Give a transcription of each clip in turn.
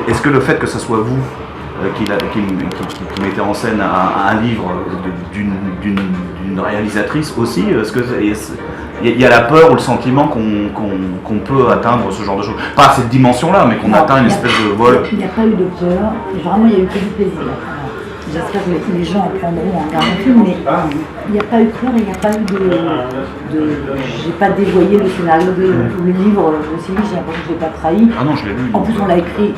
Est-ce que le fait que ce soit vous qui mettez en scène un livre d'une réalisatrice aussi, est-ce que il y a la peur ou le sentiment qu'on peut atteindre ce genre de choses, pas à cette dimension-là, mais qu'on atteint une espèce de vol? Il n'y a pas eu de peur, vraiment il y a eu que du plaisir. J'espère que les gens en prendront en regardant le film, mais il n'y a pas eu de peur, il n'y a pas eu de j'ai pas dévoyé le scénario le livre aussi, j'ai l'impression que je ne l'ai pas trahi. Ah non, je l'ai lu. En plus on l'a écrit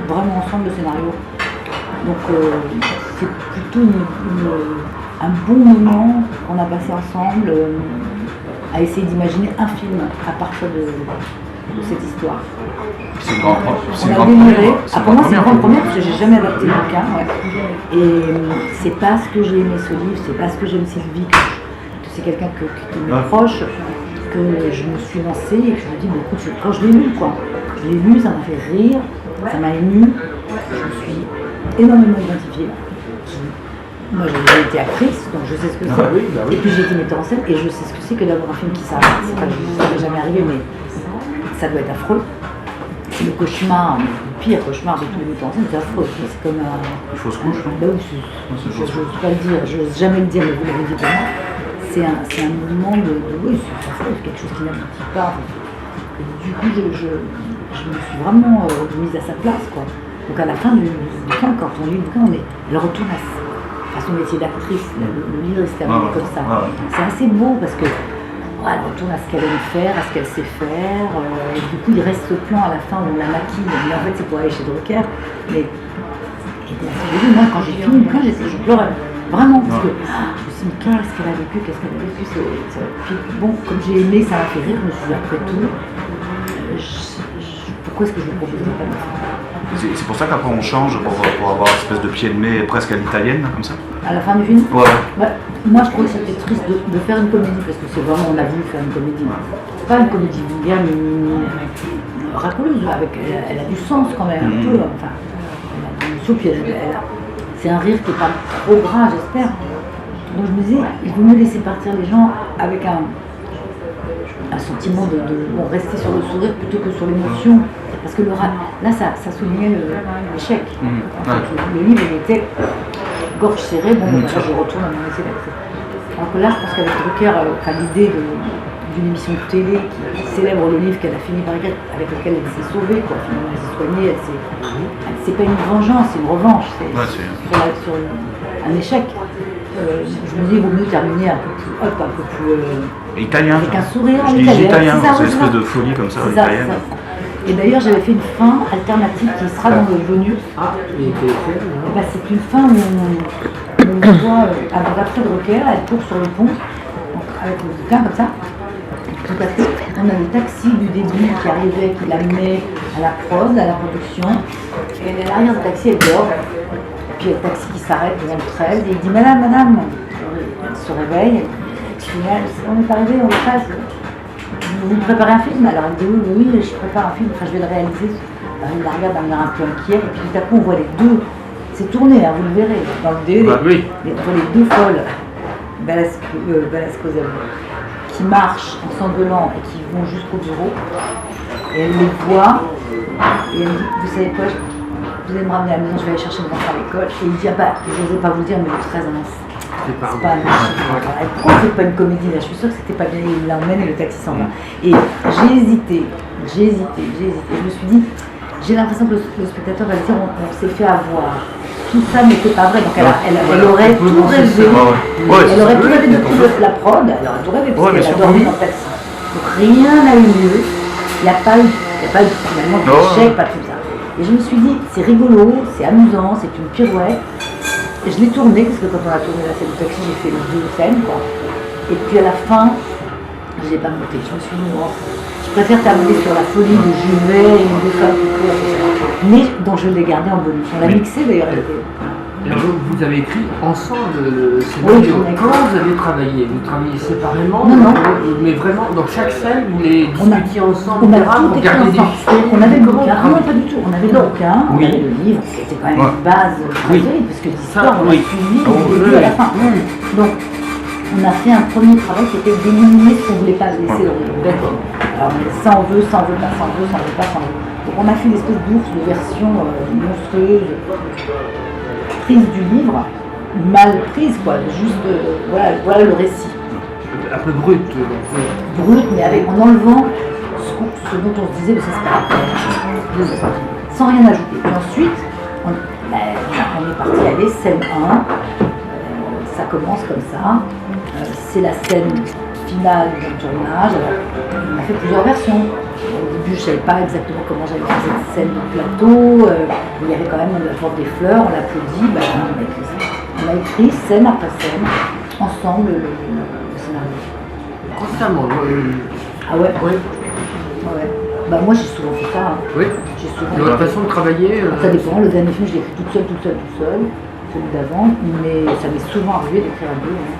vraiment ensemble le scénario. Donc c'est plutôt un bon moment qu'on a passé ensemble à essayer d'imaginer un film à partir de cette histoire. C'est une grande On a déliré. Pour moi, c'est une grande première parce que j'ai jamais adapté le bouquin. Ouais. Et c'est parce que j'ai aimé ce livre, c'est parce que j'aime Sylvie, que c'est quelqu'un qui me proche, que je me suis lancée et que je me dis, mais écoute, quand je l'ai lu, je l'ai lu, ça m'a fait rire, ça m'a ému, je me suis énormément identifiée. Moi j'ai été actrice, donc je sais ce que c'est. Et puis j'ai été metteur en scène et je sais ce que c'est que d'avoir un film qui s'arrête. C'est pas que ça m'est jamais arrivé, mais ça doit être affreux. C'est le cauchemar, le pire cauchemar de tous les metteurs en scène, c'est affreux. C'est comme un. Une fausse couche, non? Bah oui, je n'ose pas le dire, je n'ose jamais le dire, mais vous l'avez dit pour moi. C'est un mouvement de. Oui, c'est affreux, c'est quelque chose qui n'aboutit pas. Et du coup, je me suis vraiment mise à sa place, quoi. Donc à la fin du bouquin, quand on lit le bouquin, elle retourne à son métier d'actrice. Le livre est terminé comme ça. C'est assez beau parce que elle retourne à ce qu'elle aime faire, à ce qu'elle sait faire. Et du coup, il reste ce plan à la fin où on la maquille. Mais en fait, c'est pour aller chez Drucker. Mais moi, quand j'ai fini le bouquin, je pleurais. Vraiment, parce que je me suis dit, qu'est-ce qu'elle a vécu, qu'est-ce qu'elle a vécu. Puis bon, comme j'ai aimé, ça m'a fait rire. Je me suis dit, après tout, pourquoi est-ce que je ne proposerais pas de le faire? C'est pour ça qu'après on change pour avoir une espèce de pied de nez presque à l'italienne, comme ça? À la fin du film? Ouais. Moi je trouve que c'était triste de faire une comédie, parce que c'est vraiment, on a voulu faire une comédie. Pas une comédie vulgaire, mais racoleuse, elle a du sens quand même, un peu. Enfin, elle a une émotion, puis c'est un rire qui n'est pas trop gras, j'espère. Donc je me disais, il vaut mieux laisser partir les gens avec un sentiment de rester sur le sourire plutôt que sur l'émotion. Parce que là, ça soulignait l'échec. Le livre, il était gorge serrée, là, je retourne à mon métier d'actrice. Alors que là, je pense qu'avec Drucker, l'idée d'une émission de télé qui célèbre le livre qu'elle a fini par écrire, avec lequel elle s'est sauvée, finalement, elle s'est soignée, c'est pas une vengeance, c'est une revanche, sur un échec. Je me dis, il vaut mieux terminer un peu plus italien, avec un sourire en italien. C'est une espèce de folie comme ça, italienne. Et d'ailleurs, j'avais fait une fin alternative qui sera dans le bonus. C'est une fin où on voit, après Drucker, elle court sur le pont, donc avec le bouquin comme ça. Tout à fait. On a le taxi du début qui arrivait, qui l'amenait à la prod, à la production. Et à l'arrière du taxi, elle dort. Puis il y a le taxi qui s'arrête devant le 13 et il dit Madame, elle se réveille. On est arrivé, on le passe. Vous préparez un film? Alors elle dit oui, je prépare un film, je vais le réaliser. Alors, il la regarde d'un air un peu inquiet, et puis tout à coup on voit les deux, c'est tourné, vous le verrez, dans le DVD, on voit les deux folles, Velasco qui marchent en s'engueulant et qui vont jusqu'au bureau. Et elle les voit, et elle dit, vous savez quoi, vous allez me ramener à la maison, je vais aller chercher mon enfant à l'école. Et il dit, je n'osais pas vous dire, mais le 13 ans, c'est pas un pourquoi c'est pas une comédie là? Je suis sûre que c'était pas bien, il l'emmène et le taxi s'en va. Et j'ai hésité. Je me suis dit, j'ai l'impression que le spectateur va dire on s'est fait avoir. Tout ça n'était pas vrai, donc elle aurait tout rêvé. Elle aurait tout rêvé de la prod, elle aurait tout rêvé parce qu'elle a dormi dans le taxi. Donc rien n'a eu lieu, il n'y a pas eu finalement d'échec, pas tout ça. Et je me suis dit, c'est rigolo, c'est amusant, c'est une pirouette. Et je l'ai tourné, parce que quand on a tourné la scène du taxi, j'ai fait les deux scènes, quoi. Et puis à la fin, je ne l'ai pas monté. Je me suis dit, je préfère terminer sur la folie de Juvet et de femmes qui courent, mais dont je l'ai gardé en bonus. On l'a mixé d'ailleurs. Alors, vous avez écrit ensemble le scénario. Comment vous avez travaillé? Vous travaillez séparément? Non. Mais vraiment, dans chaque scène, vous les discutiez ensemble? On a tout écrit ensemble. On avait le bouquin. Non, pas du tout. On avait le bouquin, on avait le livre, qui était quand même une base très solide, parce que l'histoire, on l'a suivi du début à la fin. Donc, on a fait un premier travail qui était d'éliminer ce qu'on ne voulait pas laisser dans le bacon. Alors ça on veut, ça on veut pas, ça on veut, ça on veut pas, ça on veut. Donc on a fait une espèce d'ours de version monstrueuse, prise du livre, mal prise quoi, juste voilà le récit. Un peu brut. Brut, mais en enlevant ce dont on se disait, mais ça c'est pas la peine, sans rien ajouter. Et ensuite, on est parti aller scène 1, ça commence comme ça, c'est la scène finale du tournage. Alors, on a fait plusieurs versions. Au début, je ne savais pas exactement comment j'allais faire cette scène de plateau, il y avait quand même la porte des fleurs, on l'applaudit, on a écrit scène après scène, ensemble, le scénario. Constamment. Ah ouais? Oui. Ouais. Bah moi j'ai souvent fait ça. Hein. Oui. J'ai souvent Votre façon de travailler Ça dépend, le dernier film je l'ai écrit toute seule, celui d'avant, mais ça m'est souvent arrivé d'écrire à deux. Hein.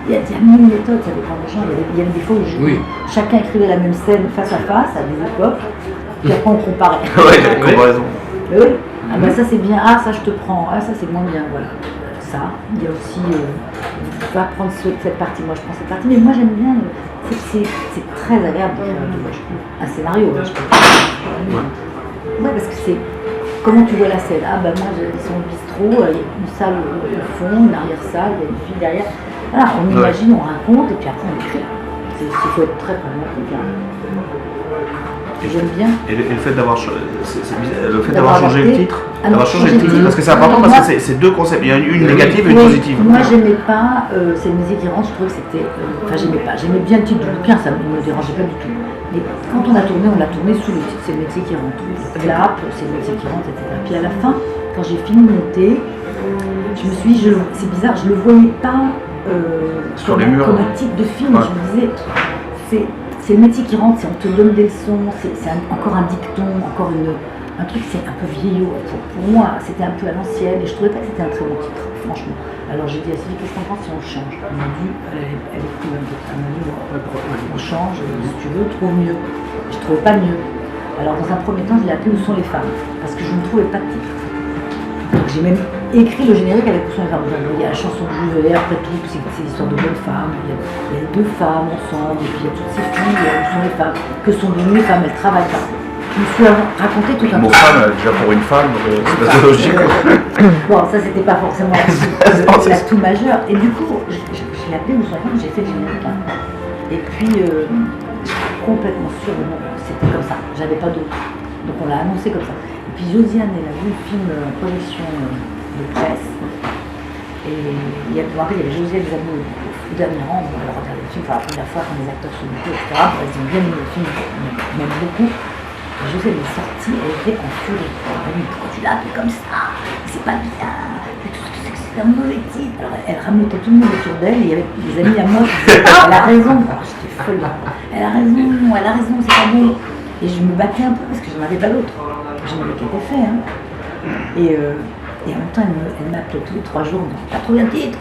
Il y a mille méthodes, ça dépend des gens. Il y a des fois où chacun écrivait la même scène face à face à des époques, puis après on comparait. Ouais, la comparaison. Oui. Ah bah ça c'est bien, ah ça je te prends, ah ça c'est moins bien, voilà. Ça, il y a aussi, va prendre cette partie, moi je prends cette partie, mais moi j'aime bien, c'est très agréable un scénario. Je trouve. Ouais, parce que c'est, comment tu vois la scène? Ah bah moi ils sont au bistrot, il y a une salle au fond, une arrière-salle, il y a une fille derrière. Voilà, on imagine, on raconte et puis après on écrit. Il faut être très pragmatique. J'aime bien. Et le fait d'avoir changé le titre, parce que c'est important, moi, parce que c'est deux concepts, il y a une négative et une positive. Moi j'aimais pas C'est le métier qui rentre, je trouvais que c'était. J'aimais bien le titre du bouquin, ça ne me dérangeait pas du tout. Mais quand on l'a tourné sous le titre, c'est le métier qui rentre. Clap, c'est le métier qui rentre, etc. Puis à la fin, quand j'ai fini de monter, je me suis dit, c'est bizarre, je ne le voyais pas sur les murs, comme un titre de film. Ouais. Je me disais, c'est le métier qui rentre, on te donne des leçons, c'est encore un dicton, encore un truc, c'est un peu vieillot. Pour moi, c'était un peu à l'ancienne et je trouvais pas que c'était un très bon titre, franchement. Alors j'ai dit à Sylvie, qu'est-ce qu'on pense si on change? Elle m'a dit, elle est cool, elle m'a dit, on change, si tu veux, trouve mieux. Je ne trouvais pas mieux. Alors dans un premier temps, je l'ai appelé Où sont les femmes? Parce que je ne trouvais pas de titre. Donc j'ai même écrit le générique avec Où sont les femmes. Il y a la chanson que je vais, après tout, c'est l'histoire de bonnes femmes. Il y a deux femmes ensemble, et puis il y a toutes ces filles, où sont les femmes? Que sont devenues les femmes? Elles travaillent pas. Je me suis raconté tout un truc. Mon femme, déjà pour une femme, c'est pas logique. Bon, ça c'était pas forcément l'atout majeur. Et du coup, j'ai appelé Où sont les femmes, j'ai fait le générique. Et puis, complètement sûre, c'était comme ça. J'avais pas d'autre. Donc on l'a annoncé comme ça. Et puis Josiane, elle a vu le film en projection de presse. Et il y avait Josiane Zamou au dernier rang, on a regardé le film pour la première fois quand les acteurs sont montés, etc. Ils ont bien aimé le film, même beaucoup. Et Josiane est sortie, elle était en furie. Elle m'a dit, pourquoi tu l'as appelé comme ça? C'est pas bien. C'est un mauvais titre. Alors elle rameutait tout le monde autour d'elle et il y avait des amis à moi qui disaient, elle a raison. Alors j'étais folle. Elle a raison, c'est pas bon. Et je me battais un peu parce que j'en avais pas d'autre. Je n'avais qu'à été fait. Hein. Et en même temps, elle m'appelait tous les 3 jours. T'as trouvé un titre?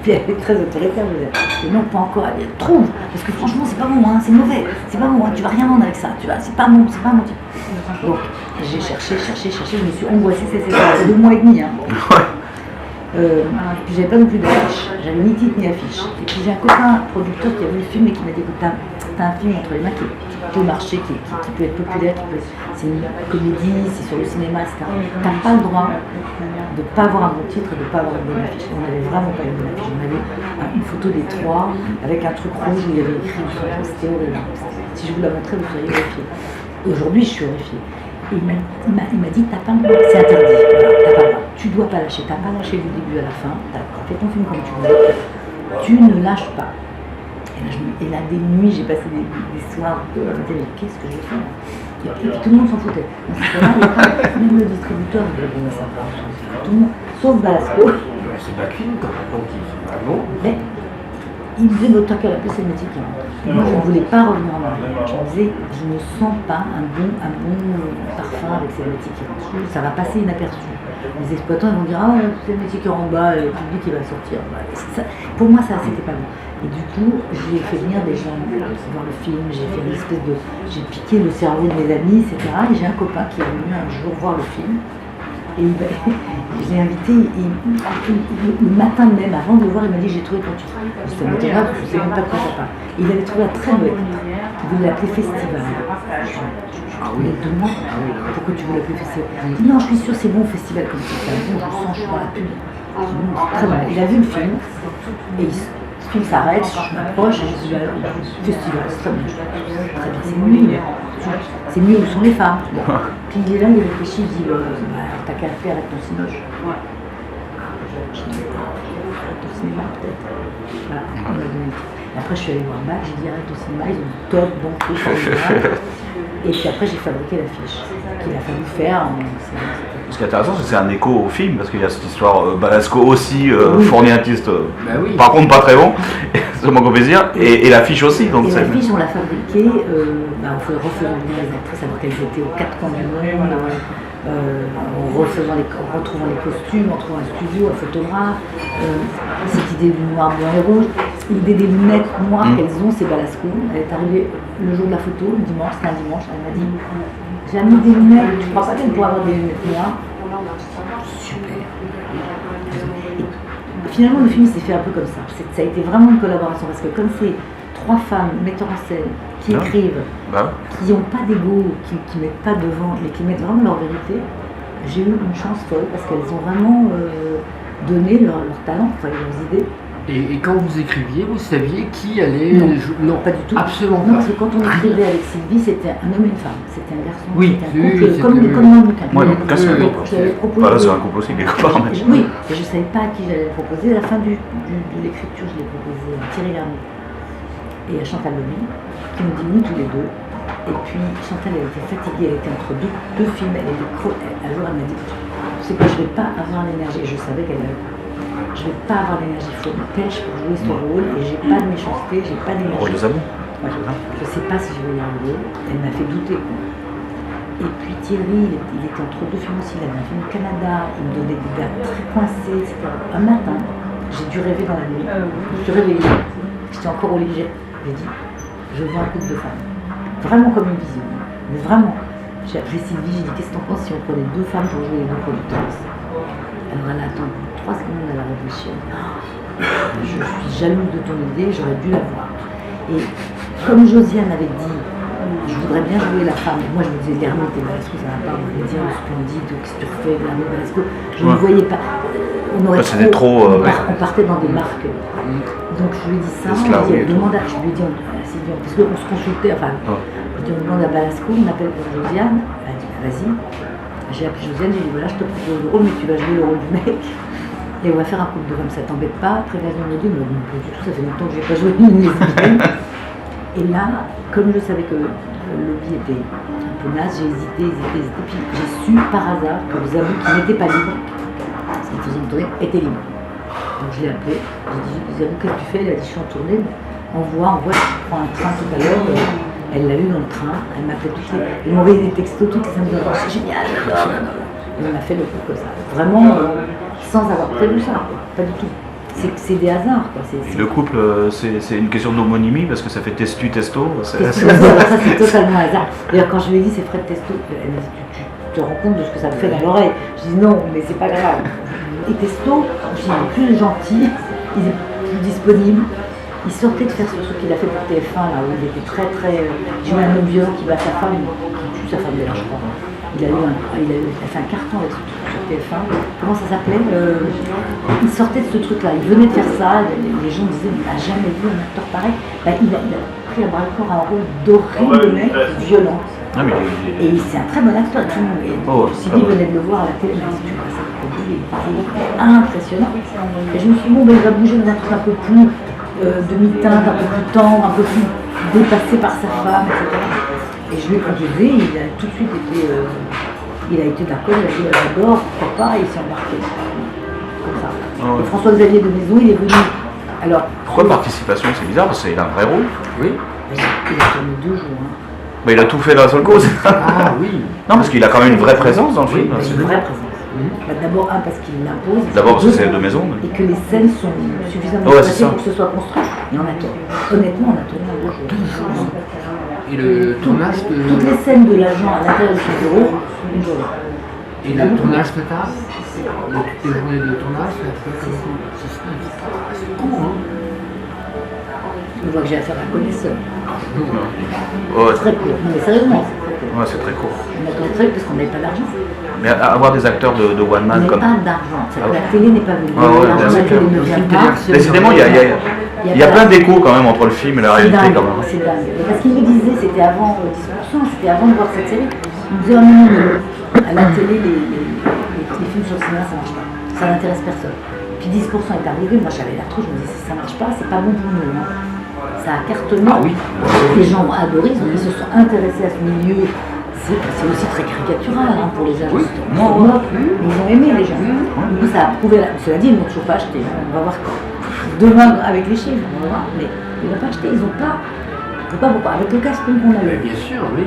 Puis elle était très autoritaire. Je disais, non, pas encore. Elle dit, trouve. Parce que franchement, c'est pas bon, hein, c'est mauvais. C'est pas bon, hein, tu vas rien vendre avec ça. Tu vois, c'est pas bon titre. Donc, j'ai cherché. Je me suis angoissée. C'est 2 mois et demi. Hein. Puis j'avais pas non plus d'affiche. J'avais ni titre ni affiche. Et puis j'ai un copain producteur qui a vu le film et qui m'a dit, écoute, t'as un film entre les mains qui peut marcher, qui peut être populaire, c'est une comédie, c'est sur le cinéma, etc. T'as pas le droit de ne pas avoir un bon titre et de ne pas avoir une bonne affiche. On n'avait vraiment pas une bonne affiche. On avait une photo des 3 avec un truc rouge où il y avait écrit c'était horrible. Si je vous la montrais, vous seriez horrifiés. Aujourd'hui, je suis horrifiée. Et il m'a dit, t'as pas le droit, c'est interdit, voilà, t'as pas le droit, tu dois pas lâcher, t'as pas lâché du début à la fin, t'as fait ton film comme tu veux, tu ne lâches pas. Et là, des nuits, j'ai passé des soirs, je me disais, mais qu'est-ce que je vais faire? Et puis tout le monde s'en foutait. Donc, même le distributeur, il avait ça, tout le monde, sauf Balasco. C'est pas qu'une quand même, ah bon? Mais il me disait, mais autant qu'elle a c'est le métier qui rentre. Moi, je ne voulais pas revenir en arrière. Je me disais, je ne sens pas un bon parfum avec ces métiers qui rentrent. Ça va passer inaperçu. Les exploitants ils vont dire, ah, c'est le métier qui rentre bas, et le public il va sortir. Pour moi, ça, c'était pas bon. Et du coup, j'ai fait venir des gens voir le film, j'ai piqué le cerveau de mes amis, etc. Et j'ai un copain qui est venu un jour voir le film. je l'ai invité, le matin même, avant de le voir, il m'a dit j'ai trouvé ton titre. Ça m'étonnera parce que je ne sais même pas de quoi ça parle. Il avait trouvé un très mauvais titre. Il voulait l'appeler Festival. Ah oui, demande pourquoi tu veux l'appeler Festival. Il dit non, je suis sûre c'est bon Festival comme ça. Bon, je le sens, je suis dans la pub. Très mal. Il a vu le film et le film s'arrête, je m'approche et je dis Festival, c'est très bien. Très bien, c'est mieux. C'est mieux où sont les femmes. Puis il est là, il réfléchit, il dit t'as qu'à le faire avec ton cinoche. Je dis avec ton cinéma peut-être. Voilà, on m'a donné. Après je suis allée voir Bach, j'ai dit arrête ton cinéma, ils ont top, bon truc. Et puis après j'ai fabriqué l'affiche qu'il a fallu faire. Ce qui est intéressant, c'est que c'est un écho au film, parce qu'il y a cette histoire, Balasco aussi, fournit un artiste, par contre pas très bon, c'est mon plaisir, et l'affiche aussi. Donc l'affiche, on l'a fabriquée, en refaisant venir les actrices alors qu'elles étaient aux quatre coins du monde, en retrouvant les costumes, en trouvant un studio, un photographe, cette idée du noir, blanc et rouge, l'idée des lunettes noires qu'elles ont, c'est Balasco. Elle est arrivée le jour de la photo, le dimanche, c'était un dimanche, elle m'a dit j'ai mis des lunettes, tu crois pas qu'elle pourrait avoir des lunettes noires? Super. Et finalement, le film s'est fait un peu comme ça. Ça a été vraiment une collaboration parce que comme c'est trois femmes metteurs en scène qui écrivent, qui n'ont pas d'ego, qui mettent pas devant, mais qui mettent vraiment leur vérité, j'ai eu une chance folle parce qu'elles ont vraiment donné leur talent, leurs idées. Et quand vous écriviez, vous saviez qui allait jouer? Non, pas du tout. Absolument non, pas. Parce que quand on écrivait avec Sylvie, c'était un homme et une femme. C'était un garçon, c'était un couple, comme dans le bouquin. Ouais, donc là, c'est un couple. Je l'avais proposé. Voilà, c'est un couple aussi, quelque part. Oui, et je ne savais pas à qui j'allais le proposer. À la fin de l'écriture, je l'ai proposé à Thierry Lhermitte et à Chantal Lobby, qui m'ont dit oui tous les deux. Et puis Chantal, elle était fatiguée, elle était entre deux films, elle était un jour, elle m'a dit tu sais quoi, je ne vais pas avoir l'énergie. Et je savais qu'elle avait pas. Je ne vais pas avoir l'énergie, il faut une pêche pour jouer ce rôle et j'ai pas de méchanceté, j'ai pas d'énergie. Rôle de Zabou. Ouais, je ne sais pas si je vais y arriver, elle m'a fait douter. Et puis Thierry, il était entre deux films aussi, il avait un film au Canada, il me donnait des dates très coincées, etc. Un matin, j'ai dû rêver dans la nuit, je me suis réveillée, j'étais encore au lit, j'ai dit, je vois un couple de femmes, vraiment comme une vision, mais vraiment. J'ai appelé Sylvie, j'ai dit, qu'est-ce que t'en penses si on prenait deux femmes pour jouer les deux productrices? Alors elle a attendu 3 secondes, elle a réfléchi. Je suis jalouse de ton idée, j'aurais dû la voir. Et comme Josiane avait dit, je voudrais bien jouer la femme. Moi je me disais, Lhermitte et Balasco, ça va pas, on va me dire le splendide, qu'est-ce que tu refais, Lhermitte et Balasco. Je ne voyais pas. On aurait on partait dans des marques. Donc je lui ai dit ça, je lui ai dit, Sylvie, parce qu'on se consultait, enfin, je lui ai dit, on demande à Balasco, on appelle pour Josiane. Elle a dit, vas-y. J'ai appelé Josiane, j'ai dit voilà, je te propose le rôle, mais tu vas jouer le rôle du mec. Et on va faire un couple de femmes, ça t'embête pas? Très bien, on me dit, mais non, pas du tout, ça fait longtemps que je n'ai pas joué une lesbienne. Et là, comme je savais que le lobby était un peu naze, j'ai hésité, puis j'ai su par hasard que le Zabou qui n'était pas libre, ce qui faisait une tournée, était libre. Donc je l'ai appelé, j'ai dit, Zabou, qu'est-ce que tu fais? Elle a dit, je suis en tournée, envoie, je prends un train tout à l'heure. Elle l'a eu dans le train, elle m'a fait elle m'a envoyé des textos toutes les samedis, c'est génial, j'adore. Elle m'a fait le coup comme ça. Vraiment, sans avoir prévu ça, pas du tout. C'est des hasards. Quoi. Le couple, c'est une question d'homonymie parce que ça fait testu, testo. Ça, c'est totalement hasard. D'ailleurs, quand je lui ai dit c'est Fred Testo, elle m'a dit tu te rends compte de ce que ça me fait dans l'oreille. Je dis non, mais c'est pas grave. Et Testo, il est plus gentil, il est plus disponible. Il sortait de faire ce truc qu'il a fait pour TF1, là où il était très Julien Neuvior qui bat sa femme, qui tue sa femme d'ailleurs, je crois. Il a fait un carton avec ce truc sur TF1. Comment ça s'appelait Il sortait de ce truc-là, il venait de faire ça, les gens disaient il n'a jamais vu un acteur pareil. Il a pris à bras le corps un rôle d'horrible mec, violent. Et c'est un très bon acteur, tout le monde. Sylvie venait de le voir à la télé, il m'a dit tu vois ça, il était impressionnant. Et je me suis dit bon, il va bouger dans un truc un peu plus demi-teinte, un peu plus tendre, un peu plus dépassé par sa femme, etc. Et je lui ai proposé, il a tout de suite été, il a été d'accord, il a dit j'adore, pourquoi pas, et il s'est embarqué. Comme ça. Et François-Xavier de Maison, il est venu. Alors, pourquoi participation? C'est bizarre parce qu'il a un vrai rôle. Oui. Il a tourné 2 jours. Mais il a tout fait d'un seul coup. Ah oui. Non, parce qu'il a quand même une vraie présence dans le film. Une vraie présence. D'abord, parce qu'il l'impose. D'abord parce que c'est de maison. Et que les scènes sont suffisamment placées pour que ce soit construit. Et on a tourné. Honnêtement, on a tourné en 2 jours. Et le tournage toutes les scènes de l'agent à l'intérieur de son bureau, une journée. Et le tournage total, toutes les journées de tournage, c'est court, hein. Je vois que j'ai affaire à un connaisseur. Ouais, Très court. Non mais sérieusement, c'est très court. ouais, c'est très court. On a fait un truc parce qu'on n'avait pas d'argent. Mais avoir des acteurs de one On man n'avait comme. pas d'argent. Ah ouais. La télé n'est pas venue. Ouais, ouais, L'argent de la bien télé sûr. ne vient pas. Décidément, il y a plein d'échos quand même entre le film et la C'est réalité dingue, quand même. c'est dingue. Et parce qu'il me disait, c'était avant 10%, c'était avant de voir cette série. Il me disait, oh non, à la télé, les films sur le cinéma, ça marche pas. Ça n'intéresse personne. Puis 10% est arrivé, moi j'avais la trouille, je me disais, si ça marche pas, c'est pas bon pour nous. Hein. Ça a cartonné. Ah oui. Les gens ont adoré, ils se sont intéressés à ce milieu. C'est aussi très caricatural hein, pour les agents. Mais ils ont aimé les gens. Nous, ça a prouvé. Cela dit, ils n'ont toujours pas acheté. On va voir demain avec les chiffres. On va voir. Mais ils n'ont pas acheté. Ils n'ont pas. Pourquoi avec le casting qu'on a Mais eu. bien sûr, oui.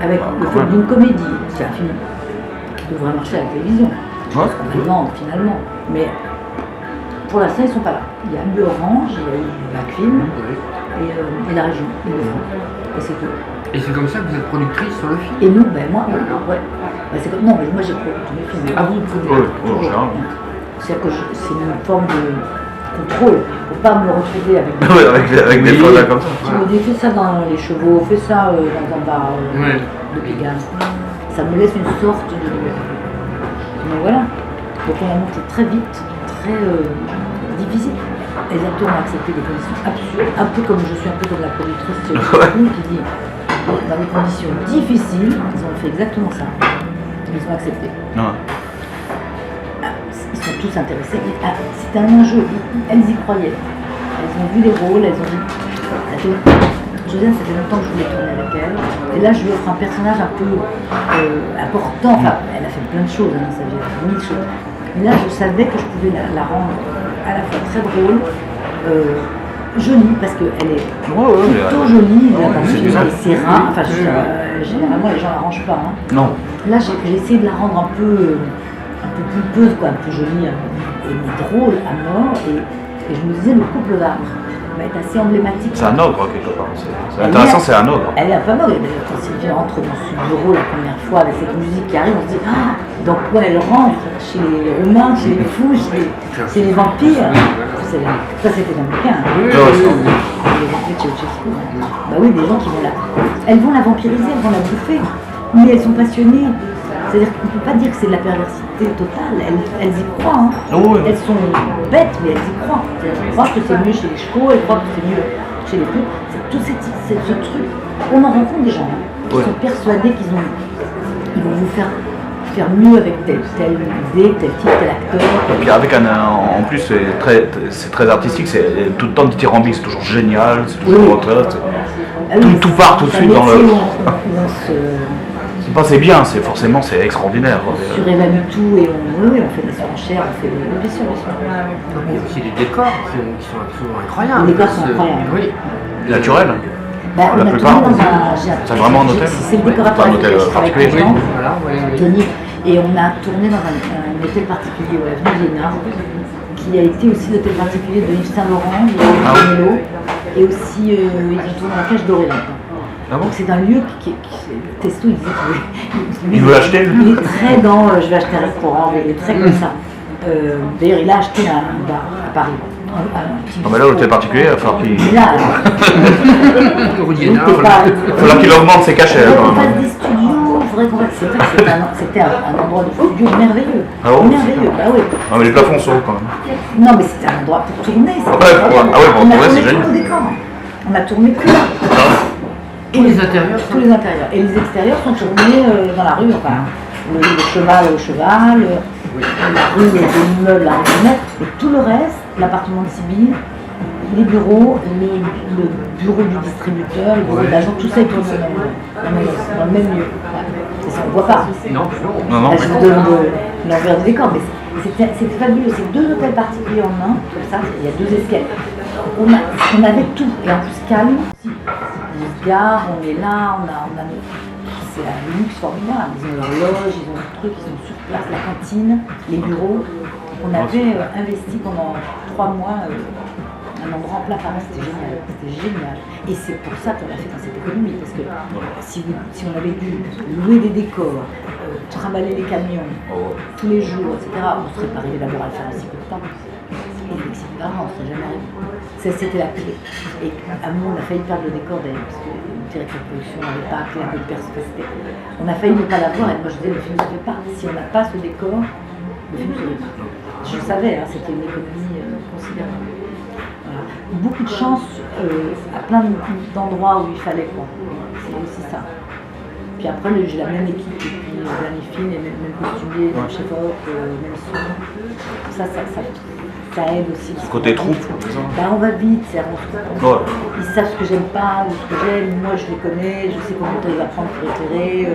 Avec le film d'une comédie. C'est un film qui devrait marcher à la télévision. On va le vendre finalement. Mais pour l'instant, ils ne sont pas là. Il y a eu Orange, il y a eu Macfilm et la région. Et c'est tout. Et c'est comme ça que vous êtes productrice sur le film? Et nous, ben moi, ouais. Ben, c'est comme, non, mais moi j'ai produit tous mes films. Ah, vous produisez? Ouais, général. C'est-à-dire que c'est une forme de contrôle. Faut pas me retrouver avec Ouais, avec des fois là comme ça. qui me dit fais ça dans les chevaux, fais ça dans un bar de Pégase. Ça me laisse une sorte de liberté. Donc voilà. Donc on a monté très vite, très difficile. Les acteurs ont accepté des conditions absurdes, un peu comme je suis un peu comme la productrice qui dit dans des conditions difficiles, ils ont fait exactement ça. Ils ont accepté. Ouais. Ils sont tous intéressés. C'était un enjeu. Elles y croyaient. Elles ont vu les rôles, elles ont dit. Josiane, ça fait longtemps que je voulais tourner avec elle. Et là, je lui offre un personnage un peu important. Enfin, elle a fait plein de choses dans sa vie, elle a fait 1000 choses. Mais là, je savais que je pouvais la rendre à la fois très drôle, jolie, parce qu'elle est plutôt jolie. Et c'est rare. Enfin, généralement, les gens la rangent pas. Hein. Non. Là, j'ai essayé de la rendre un peu pulpeuse, quoi, un peu jolie, et drôle à mort. Et je me disais, le couple va être assez emblématique. C'est un ogre quelque part. C'est intéressant, c'est un ogre. Elle est un peu mogre. Quand Sylvie rentre dans ce bureau la première fois avec cette musique qui arrive, on se dit ah, donc quoi elle rentre chez les Roumains, chez les fous, chez les vampires. Ça c'était américain. Les vampires de Ceausescu. Bah oui, des gens qui vont elles vont la vampiriser, elles vont la bouffer, mais elles sont passionnées. C'est-à-dire qu'on ne peut pas dire que c'est de la perversité totale, elles y croient. Hein. Elles sont bêtes, mais elles y croient. Elles croient que c'est mieux chez les chevaux, elles croient que c'est mieux chez les poules. C'est tout ce truc. On en rencontre des gens qui sont persuadés qu'ils vont vous faire mieux avec telle idée, tel type, tel acteur. Et puis avec en plus c'est très artistique, c'est tout le temps dithyrambique, c'est toujours génial, c'est toujours tout part tout de suite dans le. C'est bien, c'est extraordinaire. On surévalue tout et on fait des surenchères, on fait des. Bien sûr. Il y a aussi des décors qui sont absolument incroyables. Les décors sont incroyables. Oui. Naturel. On la a plupart. tourné C'est vraiment un hôtel. C'est le décorateur Pas un hôtel particulier. Tony. Et on a tourné dans un hôtel particulier, avenue Liénard, qui a été aussi l'hôtel particulier de Yves Saint-Laurent, de Melo, et aussi ils ont tourné la Cage Dorée là-dedans. Ah bon? Donc c'est un lieu qui Testo, il disait il veut l'acheter. Il est très dans je vais acheter un restaurant, il est très comme ça. D'ailleurs, il a acheté un bar à Paris. Non mais là, l'hôtel particulier, il va falloir qu'il. Là, il va falloir qu'il augmente ses cachets. Il fasse des studios, c'est vrai que c'était un endroit de studio merveilleux. Ah bon? Merveilleux, bah oui. Non mais les plafonds sont hauts quand même. Non mais c'était un endroit pour tourner. Pour tourner, c'est génial. On a tourné que là. Tous les intérieurs. Tous les intérieurs. Et les extérieurs sont tournés dans la rue, enfin, le cheval au cheval, la rue, les immeubles, la rue, et tout le reste, l'appartement de Sibylle, les bureaux, le bureau du distributeur, le bureau de l'agent, tout ça est tourné dans le même lieu. Et ça on ne voit pas. Non. Là, je vous donne l'envers du décor, mais c'était fabuleux. C'est deux hôtels particuliers en un, comme ça, il y a deux escaliers. On avait tout, et en plus calme. On se gare, on est là, c'est un luxe formidable. Ils ont leur loge, ils ont leur truc, ils sont sur place, la cantine, les bureaux. On avait investi pendant 3 mois un endroit en plein Paris, c'était génial. Et c'est pour ça qu'on a fait dans cette économie, parce que si on avait dû louer des décors, trimballer les camions Oh. tous les jours, etc. On serait pas arrivé d'abord à le faire en si peu de temps. C'est pas grave, on serait jamais arrivé. C'était la clé. Et à un moment, on a failli perdre le décor d'ailleurs, parce que le directeur de production n'avait pas appelé la bonne personne. On a failli ne pas l'avoir, et moi je disais, le film ne se fait pas. Si on n'a pas ce décor, le film ne se fait pas. Je le savais, hein, c'était une économie considérable. Voilà. Beaucoup de chance à plein d'endroits où il fallait, quoi. C'est aussi ça. Puis après, j'ai la même équipe depuis le dernier film, les mêmes costumiers, même chef-op, même son. Ça aide aussi. Côté troupe, Ben, on va vite, ils savent ce que j'aime pas ou ce que j'aime, moi je les connais, je sais combien de temps il va prendre pour éclairer.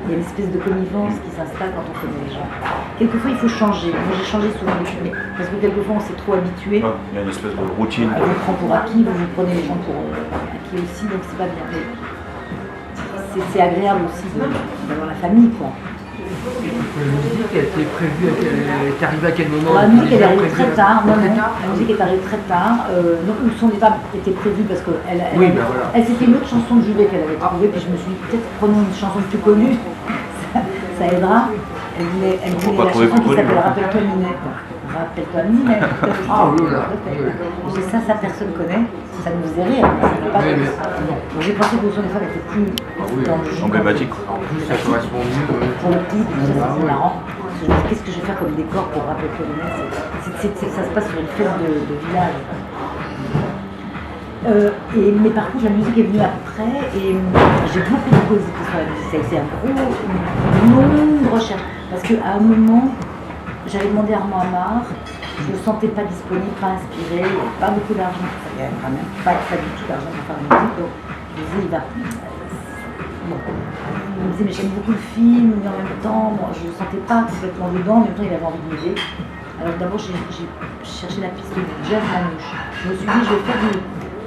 Il y a une espèce de connivence qui s'installe quand on connaît les gens. Quelquefois il faut changer. Moi j'ai changé souvent les films, parce que quelquefois on s'est trop habitué. Il y a une espèce de routine. On vous prend pour acquis, vous prenez les gens pour acquis aussi, donc c'est pas bien. Mais c'est agréable aussi d'avoir la famille, quoi. La musique a été prévue, elle est arrivée à quel moment? La musique elle arrive très tard, non, la musique est arrivée très tard. Donc le son départ était prévu parce qu'elle oui, ben voilà. c'était une autre chanson de Juvet qu'elle avait trouvée, puis je me suis dit peut-être prenons une chanson plus connue, ça aidera. Elle voulait la chanson qui s'appelle Rappelle-toi Minette. Rappelle-toi Minette. Ah oui, là. Ça personne connaît, ça nous faisait rire. Donc j'ai pensé que le son des femmes était plus dans le jeu. Emblématique. En plus, ça correspond mieux. Pour le clip, c'est marrant. Je me dis, qu'est-ce que je vais faire comme décor pour Rappelle-toi Minette? Ça se passe sur une fête de village. Mais par contre, la musique est venue après et j'ai beaucoup posé sur la musique. C'est une longue recherche. Parce qu'à un moment, j'avais demandé à Armand Amar, je ne me sentais pas disponible, pas inspirée, il n'y avait pas beaucoup d'argent, il n'y avait quand même pas du tout d'argent pour faire la musique. Donc je me disais, Bon. Il me disait, mais j'aime beaucoup le film, mais en même temps, moi, je ne me sentais pas complètement dedans, en même temps, il avait envie de m'aider. Alors d'abord, j'ai cherché la piste du jazz manouche. Je me suis dit, je vais faire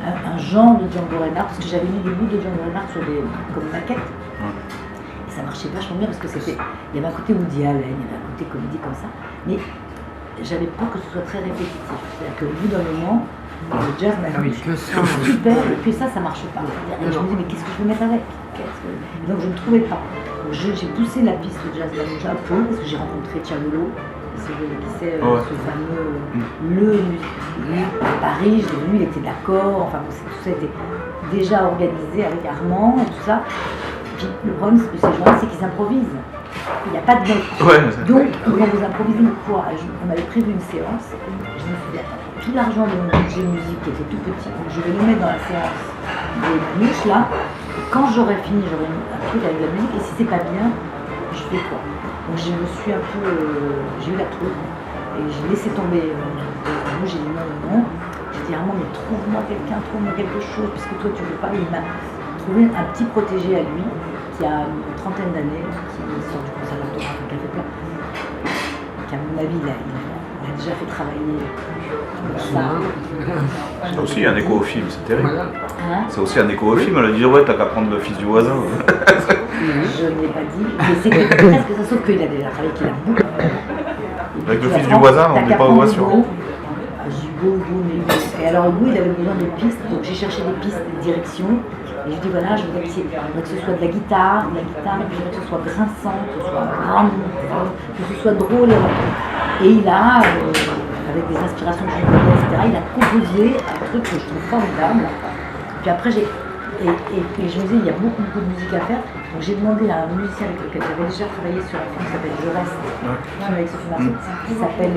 un genre de Django Reinhardt, parce que j'avais mis des bouts de Django Reinhardt sur comme maquette. Et ça marchait vachement bien, parce que il y avait un côté Woody Allen, il y avait un côté comédie comme ça. Mais j'avais peur que ce soit très répétitif. C'est-à-dire qu'au bout d'un moment, le jazz manouche, c'est super, et puis ça marche pas. Et je me disais, mais qu'est-ce que je peux mettre avec? Et donc je ne trouvais pas. J'ai poussé la piste de jazz manouche un peu, parce que j'ai rencontré Cialolo, qui c'est ce fameux le musicien à Paris. Je l'ai vu, il était d'accord, enfin tout ça était déjà organisé avec Armand et tout ça. Puis le problème de ces gens-là, c'est qu'ils improvisent. Il n'y a pas de notes. Donc quand vous improvisez quoi? On avait prévu une séance, je me suis dit, attends, tout l'argent de mon budget musique qui était tout petit, donc je vais le mettre dans la séance des manouches là. Quand j'aurai fini, j'aurai un truc avec la musique, et si c'est pas bien, je fais quoi? Donc je me suis un peu, j'ai eu la trouille, et j'ai laissé tomber j'ai dit non. J'ai dit Armand, mais trouve-moi quelqu'un, trouve-moi quelque chose, puisque toi tu veux pas. Il m'a trouvé un petit protégé à lui, qui a une trentaine d'années, qui sort du conservatoire, qui a fait plein, qui à mon avis, il a déjà fait travailler ça. C'est aussi un écho au film, c'est terrible. Hein? C'est aussi un écho au film, elle a dit ouais, t'as qu'à prendre le fils du voisin. Je ne l'ai pas dit, mais c'est presque ça, sauf qu'il a déjà travaillé, qu'il a beaucoup. Avec le fils du voisin, on n'est pas au voisin. Et alors Hugo, il avait besoin de pistes, donc j'ai cherché des pistes, des directions. Et je dis voilà, je voudrais que ce soit de la guitare, et puis je voudrais que ce soit grinçant, que ce soit que ce soit drôle. Et il a, avec des inspirations que je connais, etc., il a composé un truc que je trouve formidable. Puis après, je me disais, il y a beaucoup de musique à faire. Donc j'ai demandé à un musicien avec lequel j'avais déjà travaillé sur un film qui s'appelle Je reste, avec Sophie Marceau, qui s'appelle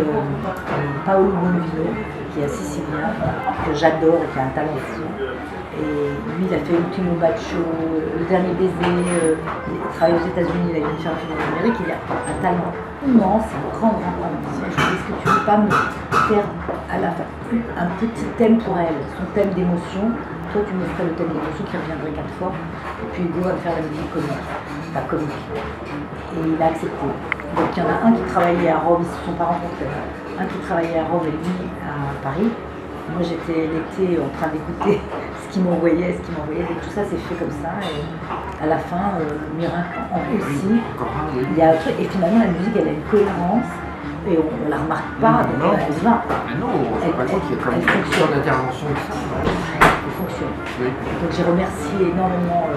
Paolo Bonvino, qui est sicilien, que j'adore et qui a un talent fou. Et lui, il a fait Ultimo Bacio, Le Dernier Baiser, il travaille aux États-Unis, il a fait un film en Amérique, il a un talent immense, un grand musicien. Je lui ai dit, est-ce que tu ne veux pas me faire à la fin un petit thème pour elle, son thème d'émotion? Toi, tu me ferais le thème d'émotion qui reviendrait 4 fois, et puis Hugo va me faire la musique comique, pas comique. Et il a accepté. Donc il y en a un qui travaillait à Rome, ils ne se sont pas rencontrés, un qui travaillait à Rome et lui à Paris. Moi j'étais l'été en train d'écouter ce qu'il m'envoyait, et tout ça s'est fait comme ça. Et à la fin, miracle aussi, il y a un truc, et finalement la musique elle a une cohérence. Et on ne la remarque pas, donc elle se va. Elle fonctionne d'intervention de ça. Elle fonctionne. Oui. Donc j'ai remercié énormément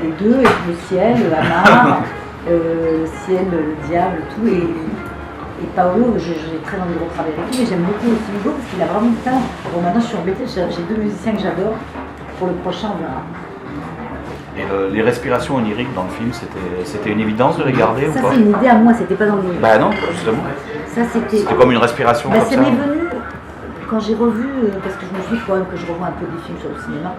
les deux, et le ciel, Amar, le ciel, le diable, tout. Et Paolo, j'ai très envie de retravailler avec lui, mais j'aime beaucoup aussi Hugo parce qu'il a vraiment du talent. Bon, maintenant je suis embêtée, j'ai 2 musiciens que j'adore. Pour le prochain, on verra. Et les respirations oniriques dans le film, c'était une évidence de les garder ou Ça, pas? c'est une idée à moi, c'était pas dans le livre. Bah non, justement. Ça, c'était comme une respiration bah, comme ça ça. m'est venu quand j'ai revu, parce que je me suis dit quand même que je revois un peu des films sur le cinéma.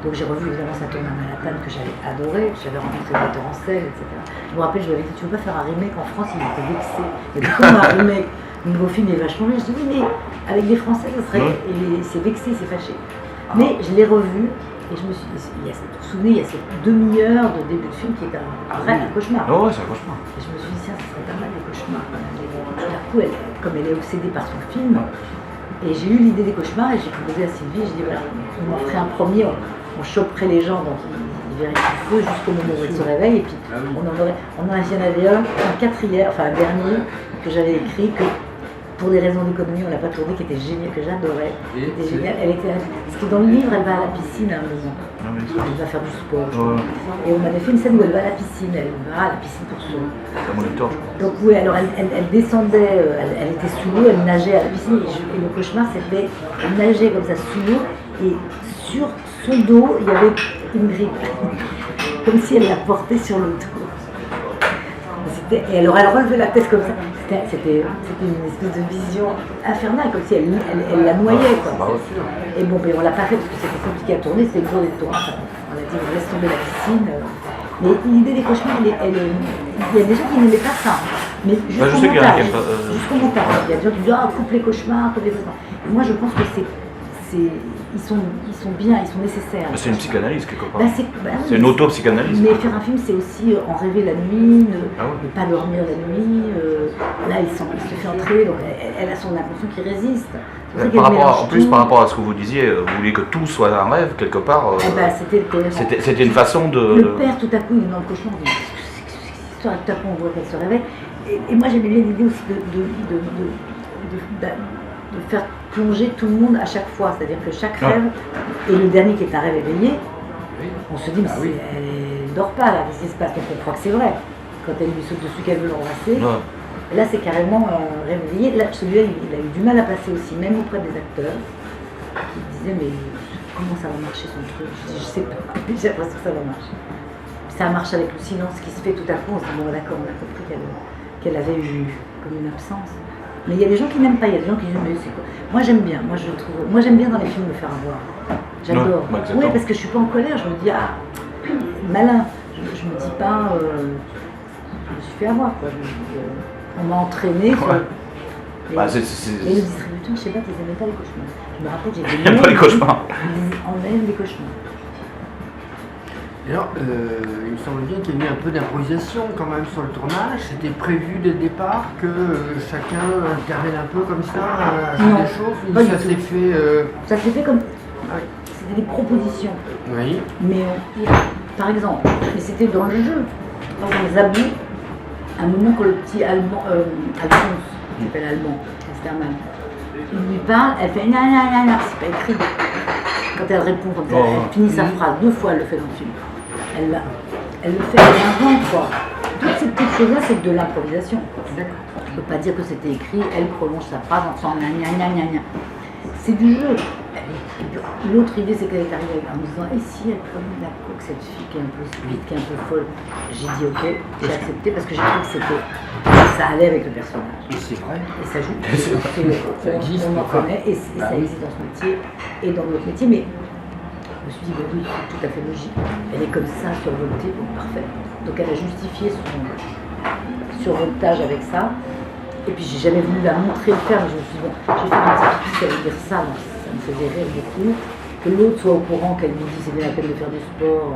Donc j'ai revu évidemment Ça tourne à Manhattan que j'avais adoré, j'avais rencontré le metteur en scène, etc. Je me rappelle, je lui avais dit, tu veux pas faire un remake en France? Il était vexé. Et du coup, un remake, le nouveau film est vachement bien. Je dis, oui, mais avec les Français, ça serait. Ouais. Et c'est vexé, c'est fâché. Mais je l'ai revu et je me suis dit, vous vous souvenez, il y a cette demi-heure de début de film qui est un vrai cauchemar. Oh, ouais, c'est un cauchemar. Et je me suis dit, tiens, ça serait pas mal des cauchemars. Tout à coup, comme elle est obsédée par son film, et j'ai eu l'idée des cauchemars et j'ai proposé à Sylvie, j'ai dit, voilà, on en ferait un premier, on choperait les gens, donc ils verraient du feu jusqu'au moment où ils se réveillent, et puis on en avait un quatrième, enfin un dernier, que j'avais écrit, que pour des raisons d'économie, on l'a pas tourné, qui était génial, que j'adorais. C'était génial. Parce que dans le livre, elle va à la piscine à un moment. Elle va faire du sport. Et on avait fait une scène où elle va à la piscine. Elle va à la piscine pour se. Donc oui, alors elle descendait, elle était sous l'eau, elle nageait à la piscine. Et le cauchemar, c'était elle nageait comme ça sous l'eau. Et sur son dos, il y avait une grippe. Comme si elle la portait sur le dos. Et alors elle relevait la tête comme ça. C'était une espèce de vision infernale, comme si elle la noyait. Quoi. Et bon, mais on l'a pas fait parce que c'était compliqué à tourner, c'était le jour des tournages. On a dit on laisse tomber la piscine. Mais l'idée des cauchemars, il y a des gens qui n'aimaient pas ça. Mais jusqu'au montage. Jusqu'au montage. Il y a des gens qui disent ah, coupe les cauchemars, coupe les cauchemars. Et moi je pense que ils sont bien, ils sont nécessaires. C'est une psychanalyse quelque part. C'est une auto-psychanalyse. Mais faire un film, c'est aussi en rêver la nuit, ne pas dormir la nuit. Là, il se fait entrer, donc elle a son inconscient qui résiste. Par rapport à ce que vous disiez, vous vouliez que tout soit un rêve quelque part. C'était une façon de. Le père, tout à coup, il est dans le cauchemar, il dit tout à coup, on voit qu'elle se réveille. Et moi, j'aimais bien l'idée aussi de faire plonger tout le monde à chaque fois, c'est-à-dire que chaque rêve, et le dernier qui est un rêve éveillé, on se dit mais elle ne dort pas là, qu'est-ce qui se passe? Donc on croit que c'est vrai, quand elle lui saute dessus qu'elle veut l'embrasser. Là c'est carrément un rêve éveillé. Là celui-là il a eu du mal à passer aussi, même auprès des acteurs, qui disaient mais comment ça va marcher son truc? Je dis je sais pas, j'ai l'impression que ça va marcher. Ça marche avec le silence qui se fait tout à coup, on se dit bon d'accord, on a compris qu'elle avait eu comme une absence. Mais il y a des gens qui n'aiment pas, il y a des gens qui disent mais c'est quoi? Moi j'aime bien, moi j'aime bien dans les films me faire avoir. J'adore. Oui, parce que je suis pas en colère, je me dis ah malin. Je me dis pas je me suis fait avoir quoi. On m'a entraîné. Et le distributeur, je sais pas, ils n'aimaient pas les cauchemars. Je me rappelle, j'ai dit ils n'aiment pas les cauchemars. On aime les cauchemars. Alors, il me semble bien qu'il y a eu un peu d'improvisation quand même sur le tournage. C'était prévu dès le départ que chacun intervienne un peu comme ça, à faire des choses, ou ça s'est fait. Ça s'est fait comme. C'était des propositions. Oui. Mais par exemple, mais c'était dans le jeu. Dans Zabou, à un moment quand le petit Allemand, Alphonse, qui s'appelle Allemand, Casterman, il lui parle, elle fait na, c'est pas écrit. Quand elle répond, quand elle finit sa phrase, 2 fois elle le fait dans le film. Elle le fait, elle invente quoi. Toutes ces petites choses-là, c'est de l'improvisation. D'accord. Je ne peux pas dire que c'était écrit, elle prolonge sa phrase en faisant gna. C'est du jeu. L'autre idée, c'est qu'elle est arrivée en me disant et si elle prenait la coque, cette fille qui est un peu speed, qui est un peu folle. J'ai dit ok, j'ai accepté parce que j'ai cru que ça allait avec le personnage. Et c'est vrai. Et ça joue. Ça existe. On en connaît et ça existe dans ce métier et dans notre métier. Mais je me suis dit, oui, c'est tout à fait logique. Elle est comme ça, survoltée, donc parfait. Donc elle a justifié son survoltage avec ça. Et puis j'ai jamais voulu la montrer le faire, mais je me suis dit, bon, j'ai fait un petit qui allait dire ça, donc ça me faisait rire beaucoup. Que l'autre soit au courant, qu'elle me dise c'est bien la peine de faire du sport.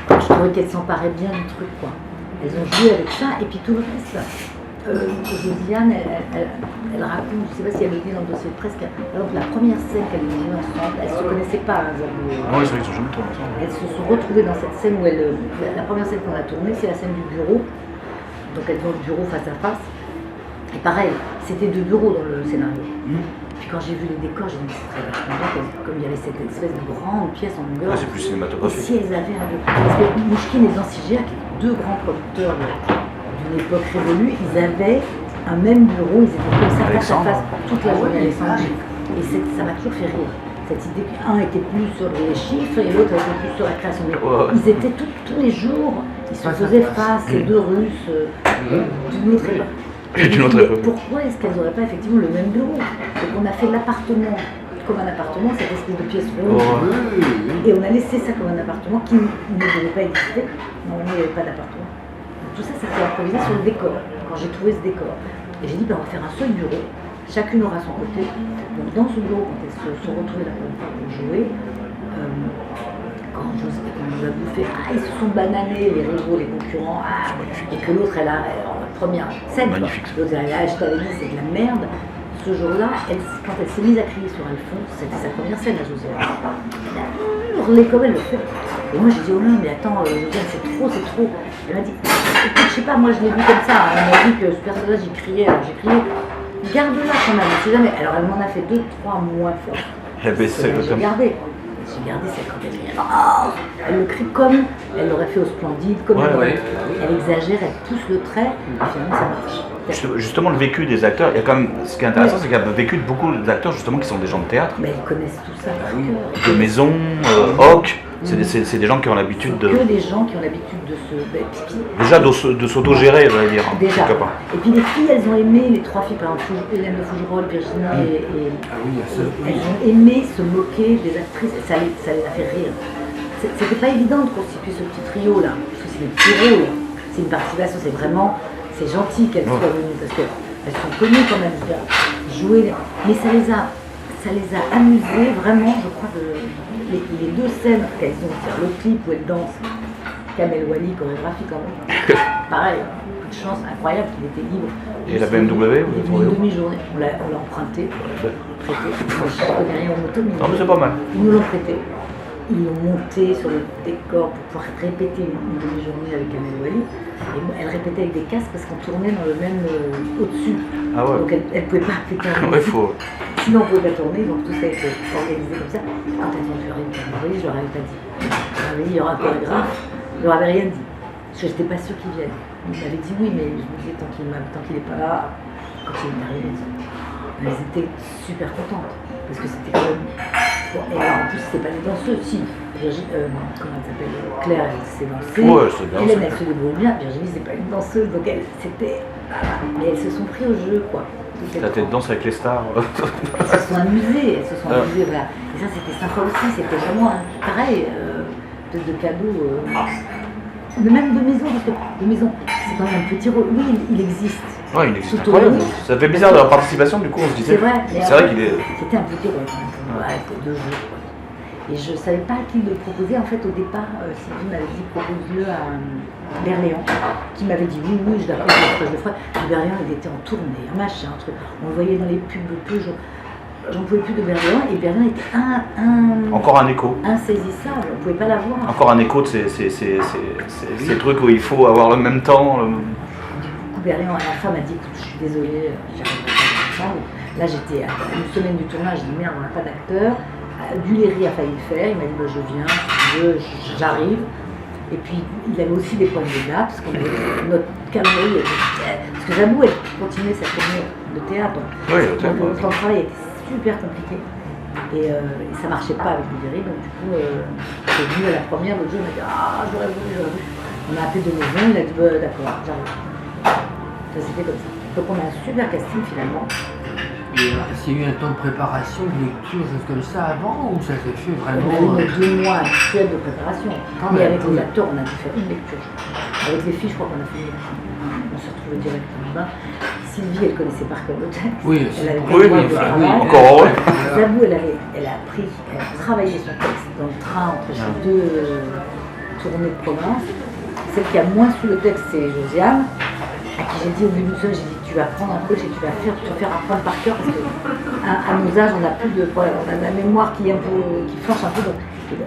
Je trouvais qu'elle s'emparait bien du truc, quoi. Elles ont joué avec ça, et puis tout le reste. Josiane, elle raconte, je ne sais pas si elle le dit dans le dossier de presse, alors la première scène qu'elles ont jouée ensemble, elles ne se connaissaient pas. Oui, c'est vrai qu'ils sont jamais tournés ensemble. Elles se sont retrouvées dans cette scène où la première scène qu'on a tournée, c'est la scène du bureau. Donc elles ont le bureau face à face. Et pareil, c'était 2 bureaux dans le scénario. Puis quand j'ai vu les décors, j'ai dit c'est très vachement bien, comme il y avait cette espèce de grande pièce en longueur. Ouais, c'est plus Et cinématographique. si elles avaient parce que Mouchkine et Dansigia, qui étaient deux grands producteurs d'une époque révolue, ils avaient un même bureau, ils étaient comme ça face à face toute la journée, Alexandre. Et ça m'a toujours fait rire. Cette idée qu'un était plus sur les chiffres et l'autre était plus sur la création. Mais ils étaient tous les jours, ils se faisaient face, ces deux Russes d'une autre époque. Pourquoi est-ce qu'elles n'auraient pas effectivement le même bureau? Donc on a fait l'appartement comme un appartement, cette espèce de pièce ronde, et on a laissé ça comme un appartement qui ne devait pas exister. Normalement, il n'y avait pas d'appartement. Tout ça, ça s'est improvisé sur le décor, quand j'ai trouvé ce décor. Et j'ai dit, on va faire un seul bureau, chacune aura son côté. Donc dans ce bureau, quand elles se sont retrouvées la première fois pour jouer, quand on nous a bouffé, ils se sont bananés, les rivaux, les concurrents, et que l'autre, elle a première scène, l'autre, je t'avais dit, c'est de la merde. Ce jour-là, quand elle s'est mise à crier sur Alphonse, c'était sa première scène à Josiane. Elle a hurlé comme elle le fait. Et moi j'ai dit, oh non, mais attends, Josiane, c'est trop. Elle m'a dit, écoute, je sais pas, moi je l'ai vu comme ça. Elle m'a dit que ce personnage, il criait, alors j'ai crié, garde-la quand même, on sait jamais. Alors elle m'en a fait 2-3 mois fort. J'ai gardé ça quand elle dit, elle le crie comme elle l'aurait fait au Splendide, comme elle exagère, elle pousse le trait, et finalement ça marche. Justement, le vécu des acteurs, il y a quand même, ce qui est intéressant, c'est qu'il y a le vécu de beaucoup d'acteurs justement qui sont des gens de théâtre. Mais ils connaissent tout ça. De Maison, Hoc, c'est des gens qui ont l'habitude de. Que des gens qui ont l'habitude de se. Déjà de s'auto-gérer, je vais dire. Déjà. Et puis les filles, elles ont aimé, les trois filles, par exemple, Hélène de Fougerolles, Virginie et elles ont aimé se moquer des actrices, ça les a fait rire. C'était pas évident de constituer ce petit trio là, parce que c'est des petits rôles, c'est une participation, c'est gentil qu'elles soient venues, parce qu'elles sont connues quand même, jouer, mais ça les a amusées vraiment, je crois, les deux scènes qu'elles ont, c'est-à-dire le clip où elles dansent, Kamel Wally, chorégraphie quand même, pareil, coup de chance incroyable qu'il était libre. Et la BMW, il est venu une demi-journée, on l'a emprunté, prêté, moi je ne connais rien en moto, mais non, mais c'est pas mal. Ils nous l'ont prêté. Ils l'ont monté sur le décor pour pouvoir répéter une demi-journée avec Kamel Wally. Et elle répétait avec des casques parce qu'on tournait dans le même au-dessus. Ah ouais. Donc elle ne pouvait pas péter un ouais, faut... Sinon on ne pouvait pas tourner, donc tout ça a été organisé comme ça. Et quand elles ont vu arriver Kamel Wally, je leur avais pas dit. Je leur avais dit, il y aura un chorégraphe, je leur avais rien dit. Parce que je n'étais pas sûre qu'il vienne. Ils m'avaient dit oui, mais je me disais tant qu'il n'est pas là, quand il est arrivé, elles étaient super contentes. Parce que c'était quand même. Bon, et alors en plus, c'était pas des danseuses, si. Comment elle s'appelle, Claire, elle s'est dansée. Ouais, c'est bien. Hélène, elle se débrouille bien. Virginie, c'est pas une danseuse, donc c'était. Mais elles se sont pris au jeu, quoi. La tête danse avec les stars. Elles se sont amusées, voilà. Et ça, c'était sympa aussi, c'était vraiment pareil, peut-être de cadeaux. Mais même de maison, parce que de maison, c'est quand même un petit rôle. Oui, il existe. Ouais, il existe. Ça fait bizarre de la participation, du coup, on se disait. C'est vrai qu'il est. C'était un petit rôle, de jeu. Et je ne savais pas à qui le proposer. En fait, au départ, Sylvie m'avait dit propose-le à Berléand, qui m'avait dit oui, je le ferai. Et Berléand, il était en tournée, un machin, un truc. On le voyait dans les pubs Peugeot. J'en pouvais plus de Berléand, et Berléand était encore un écho. Insaisissable, on ne pouvait pas l'avoir. Encore un écho de ces trucs où il faut avoir le même temps. Berléand, la femme a dit écoute, je suis désolée, j'arrive pas à faire ça. Là, j'étais à une semaine du tournage, j'ai dit merde, on n'a pas d'acteur. Duléry a failli le faire, il m'a dit je viens, si tu veux, j'arrive. Et puis il avait aussi des problèmes de date, parce qu'on avait notre calendrier. Parce que Jabou, elle continuait sa tournée de théâtre. Oui, le théâtre. Donc le temps de travail était super compliqué. Et ça ne marchait pas avec Duléry, donc du coup, j'ai venu à la première, l'autre jour, il m'a dit j'aurais voulu. On a appelé de maison, il a dit d'accord, j'arrive. Ça s'est fait comme ça. Donc on a un super casting finalement. Est-ce qu'il y a eu un temps de préparation, de lecture, choses comme ça avant, ou ça s'est fait vraiment? On a eu 2 mois actuels de préparation. Mais avec les acteurs, on a dû faire une lecture. Avec les filles, je crois qu'on a fait une lecture. On s'est retrouvés directement. Sylvie, elle connaissait par cœur le texte. Oui, elle avait encore heureux. Zabou, elle a travaillé son texte dans le train entre ces deux tournées de province. Celle qui a moins su le texte, c'est Josiane, à qui j'ai dit au début de ça, j'ai dit tu vas prendre un coach et tu vas te faire apprendre par cœur parce qu'à nos âges, on n'a plus de problème, on a la mémoire qui flanche un peu. Donc,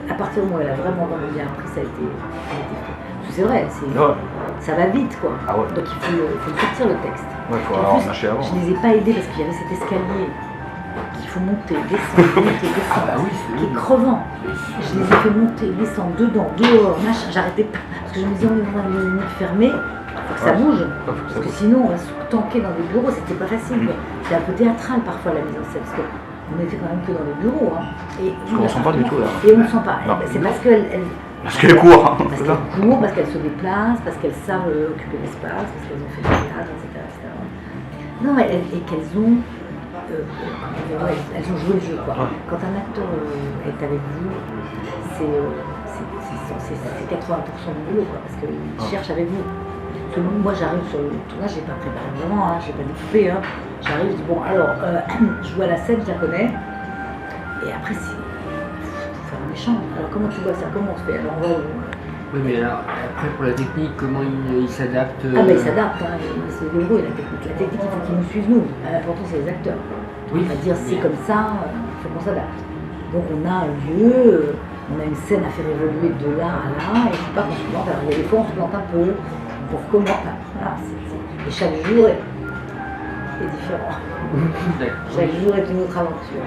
à partir du moment où elle a vraiment bien appris, ça a été fait. C'est vrai, ça va vite quoi. Ah ouais. Donc il faut sortir le texte. Ouais, faut avoir marché avant. Je ne les ai pas aidés parce qu'il y avait cet escalier qu'il faut monter, descendre, monter, descendre. Ah bah oui, qui est crevant. Je les ai fait monter, descendre, dedans, dehors, machin. J'arrêtais pas. Parce que je me disais, on est dans une limite fermée, faut que ça bouge. Parce que sinon, on va se tanker dans des bureaux, c'était pas facile. Mais c'est un peu théâtral parfois la mise en scène. Parce qu'on était quand même que dans les bureaux. Hein. Et Parce qu'on ne sent pas du tout là. Et on ne sent pas. Non. C'est parce qu'elle Parce qu'elle court. Hein. parce qu'elles courent, parce qu'elles se déplacent, parce qu'elles savent occuper l'espace, parce qu'elles ont fait du théâtre, etc. Non, et qu'elles ont, elles ont joué le jeu. Quoi. Quand un acteur est avec vous, c'est 80% du boulot, quoi, parce qu'il cherche avec vous. Parce que moi, j'arrive sur le tournage, j'ai pas préparé vraiment, j'ai pas découpé. Hein. J'arrive, je dis bon, alors, je joue à la scène, je la connais, et après, faut faire un échange. Alors, comment tu vois ça? Comment on se fait? Alors, on va Oui, mais alors, après, pour la technique, comment il s'adapte Ah ben il s'adapte, hein, il se débrouille la technique. La technique, il faut qu'ils nous suivent nous. L'important c'est les acteurs. Oui, On va dire c'est comme ça, il faut qu'on s'adapte. Donc on a un lieu, on a une scène à faire évoluer de là à là, et il ne faut pas qu'on se plante. Alors il y a des fois on se plante un peu, pour comment. Voilà, et chaque jour est différent. Chaque jour est une autre aventure.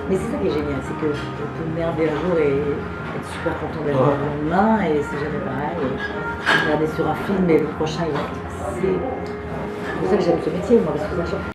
Mais c'est ça qui est génial, c'est qu'on peut merder un jour et être super content d'être le lendemain, et c'est jamais pareil. Et regarder sur un film et le prochain il va être. C'est pour ça que j'aime ce métier, moi, parce que ça change.